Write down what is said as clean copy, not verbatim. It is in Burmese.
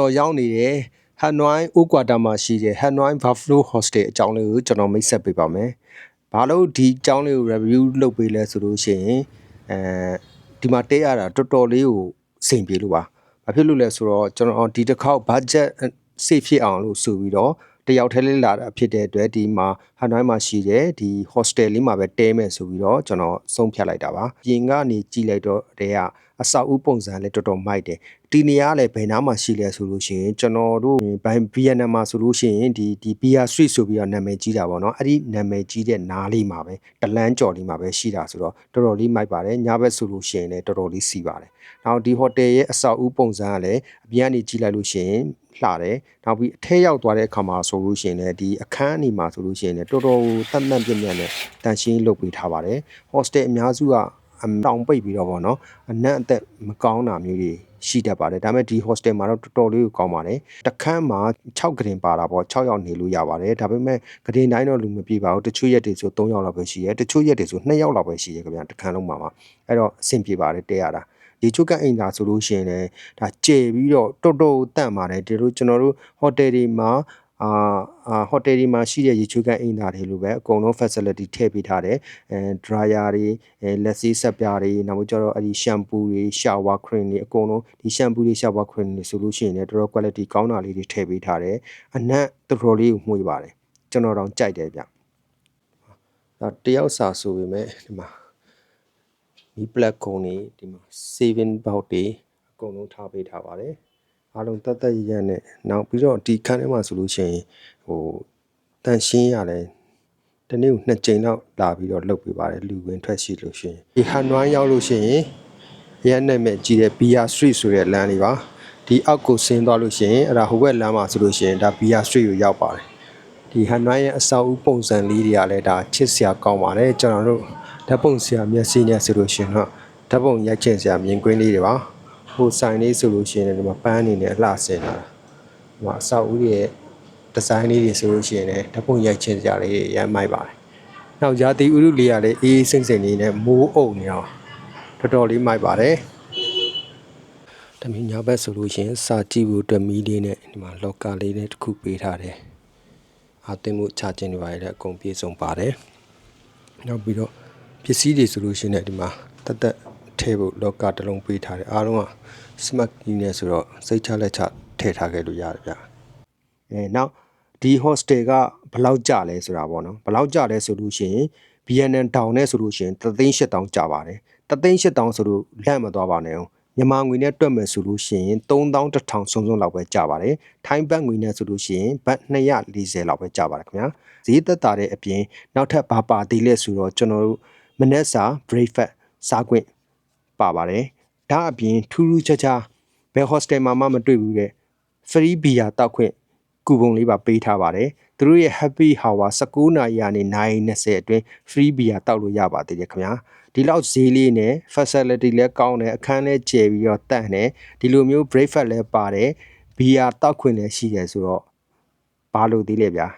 တော်ရောက်နေတယ်ဟန်နွိုင်းအိုကွာတာမှာရှိတဲ့ဟန်နွိုင်းဘာဖလိုဟော့စတယ်အကြောင်းလေးကိုကျွန်တော်မိတ်ဆက်ပေးပါမယ်။ဘာလို့ဒီအကြောင်းလေးကို review လုပ်ပေးလဲဆိုလို့ရှိရင်ဒီမှာတဲရတာတော်တော်လေးကိုစိန်ပြေလို့ပါ။ဘာဖြစ်လို့လဲဆိုတော့ကျွန်တော်ဒီတစ်ခေါက် budget save ဖြစ်အောင်လို့ဆိုပြီးတော့တယောက်တည်းလေးလာတာဖြစ်တဲ့အတွက်ဒီမှာဟန်နွိုင်းမှာရှိတဲ့ဒီ hostel လေးမှာပဲတဲမယ်ဆိုပြီးတော့ကျွန်တော်ဆုံးဖြတ်လိုက်တာပါ။ပြင်ကနေကြည့်လိုက်တော့တဲကအဆောက်အဦပုံစံလည်းတော်တော်မိုက်တယ်ဒီနေရာလည်းဘယ်နားမှာရှိလဲဆိုလို့ရှိရင်ကျွန်တော်တို့ဘိုင်ဗီယက်နမ်မှာဆိုလို့ရှိရင်ဒီဘီယာစထရစ်ဆိုပြီးတော့နာမည်ကြီးတာပေါ့နော်အဲ့ဒီနာမည်ကြီးတဲ့နားလေးမှာပဲတလန်းကျော်လေးမှာပဲရှိတာဆိုတော့တော်တော်လေးမိုက်ပါတယ်ညဘက်ဆိုလို့ရှိရင်လည်းတော်တော်လေးစီပါတယ်နောက်ဒီဟိုတယ်ရဲ့အဆောက်အဦပုံစံကလည်းအပြင်ကနေကြည့်လိုက်လို့ရှိရင်လှတယ်နောက်ပြီးအထက်ရောက်သွားတဲ့အခါမှာဆိုလို့ရှိရင်လည်းဒီအခန်းအနီမှာဆိုလို့ရှိရင်လည်းတော်တော်တတ်မှတ်ပြည့်မြတ်နဲ့တန်ရှင်းလုပ်ပေးထားပါတယ်ဟော့စတယ်အများစုကတောင်ပိတ်ပြီးတော့ပေါ့နော်အနက်အသက်မကောင်းတာမျိုးတွေရှိတတ်ပါတယ်ဒါပေမဲ့ဒီ hostel မှာတော့တော်တော်လေးကိုကောင်းပါတယ်တစ်ခန်းမှာ6ကရင်ပါတာပေါ့6ယောက်နေလို့ရပါတယ်ဒါပေမဲ့ကရင်တိုင်းတော့လူမပြေပါဘူးတချို့ရက်တွေဆို3ယောက်လောက်ပဲရှိရဲတချို့ရက်တွေဆို2ယောက်လောက်ပဲရှိရဲခင်ဗျတစ်ခန်းလုံးမှာအဲ့တော့အဆင်ပြေပါတယ်တဲရတာဒီချုပ်ကအိမ်သာဆိုလို့ရှိရင်လည်းဒါကျေပြီးတော့တော်တော်တန့်ပါတယ်ဒီလိုကျွန်တော်တို့ hotel တွေမှာဟိုတယ်ဒီမှာရှိတဲ့ရေချိုးကန်အိမ်သားတွေလိုပဲအကုန်လုံး facility ထည့်ပေးထားတယ်dryer တွေလက်ဆေးဆက်ပြားတွေနောက်ကျတော့အဲ့ဒီ shampoo တွေ shower cream တွေအကုန်လုံးဒီ shampoo တွေ shower cream တွေဆိုလို့ရှိရင်လည်းတော်တော် quality ကောင်းတာလေးတွေထည့်ပေးထားတယ်အနက်တော်တော်လေးကိုမှုေးပါတယ်ကျွန်တော်တော့ကြိုက်တယ်ဗျဒါတယောက်စာဆိုပေမဲ့ဒီမှာဒီ black ကုန်းတွေဒီမှာ saving box တွေအကုန်လုံးထားပေးထားပါတယ်အားလုံးတက်တက်ရရနဲ့နောက်ပြီးတော့ဒီခန်းထဲမှာဆိုလို့ရှိရင်တန်ရှင်းရတယ်တနေ့ကို2ကြိမ်လောက်လာပြီးတော့လုပ်ပေးပါတယ်လူဝင်ထွက်ရှိလို့ရှိရင်ဒီဟန်နွိုင်းရောက်လို့ရှိရင်ရဲနဲ့မဲ့ကြီးတဲ့ဘီယာစထရစ်ဆိုတဲ့လမ်းလေးပါဒီအောက်ကိုဆင်းသွားလို့ရှိရင်အဲ့ဒါဟိုဘက်လမ်းမှာဆိုလို့ရှိရင်ဒါဘီယာစထရစ်ကိုရောက်ပါတယ်ဒီဟန်နွိုင်းရဲ့အဆောက်အဦပုံစံလေးတွေကလည်းဒါချစ်စရာကောင်းပါတယ်ကျွန်တော်တို့ဓာတ်ပုံဆရာမျက်စိနဲ့ဆိုလို့ရှိရင်တော့ဓာတ်ပုံရိုက်ချင်စရာမြင်ကွင်းလေးတွေပါဟိုဆိုင်လေးဆိုလို့ရှိရင်ဒီမှာပန်းအနေနဲ့အလှဆင်လာတာဒီမှာအဆောက်အဦရဲ့ဒီဇိုင်းလေးတွေဆိုလို့ရှိရင်လည်းဓာတ်ပုံရိုက်ချင်စရာလေးရမ်းမိုက်ပါတယ်နောက်ရာသီဥတုလေးကလည်းအေးစိမ့်စိမ့်လေးနဲ့မိုးအုပ်နေအောင်တော်တော်လေးမိုက်ပါတယ်တမီညာဘက်ဆိုလို့ရှိရင်စာကြည့်ဖို့အတွက်မီးလေးနဲ့ဒီမှာလော်ကာလေးနဲ့တစ်ခုပေးထားတယ်အာသိမှုချခြင်းတွေပါလည်းအကုန်ပြည့်စုံပါတယ်နောက်ပြီးတော့ပစ္စည်းတွေဆိုလို့ရှိရင်လည်းဒီမှာတက်တက်ထဲဖို့လော်ကာတစ်လုံးပေးထားတယ်အားလုံးက smart ကြီးနဲ့ဆိုတော့စိတ်ချလက်ချထည့်ထားခဲ့လို့ရတယ်ဗျနောက်ဒီ hostel ကဘယ်လောက်ကျလဲဆိုတာပေါ့နော်ဘယ်လောက်ကျလဲဆိုလို့ရှိရင် VNN တောင်နဲ့ဆိုလို့ရှိရင်3,800ကျပါတယ်3,800ဆိုလို့လန့်မသွားပါနဲ့အောင်မြန်မာငွေနဲ့တွက်မယ်ဆိုလို့ရှိရင်3,100စုံစုံလောက်ပဲကျပါတယ်ထိုင်းဘတ်ငွေနဲ့ဆိုလို့ရှိရင်ဘတ်240လောက်ပဲကျပါတယ်ခင်ဗျာဈေးသက်သာတဲ့အပြင်နောက်ထပ်ဘာပါသေးလဲဆိုတော့ကျွန်တော်တို့မနက်စာ breakfast စားခွင့်ပါပါတယ်ဒါအပြင်ထူးထူးခြားခြားဘယ် hostel မှာမှမတွေ့ဘူးတဲ့ free beer တောက်ခွင့်ကူပုံလေးပါပေးထားပါတယ်သူတို့ရဲ့ happy hour 19နာရီကနေ9:20အတွင်း free beer တောက်လို့ရပါသေးတယ်ခင်ဗျာဒီလောက်ဈေးလေးနဲ့ facility လည်းကောင်းတယ်အခန်းလည်းကျယ်ပြီးတော့တန့်တယ်ဒီလိုမျိုး breakfast လည်းပါတယ် beer တောက်ခွင့်လည်းရှိတယ်ဆိုတော့ဘာလို့သေးလဲဗျာ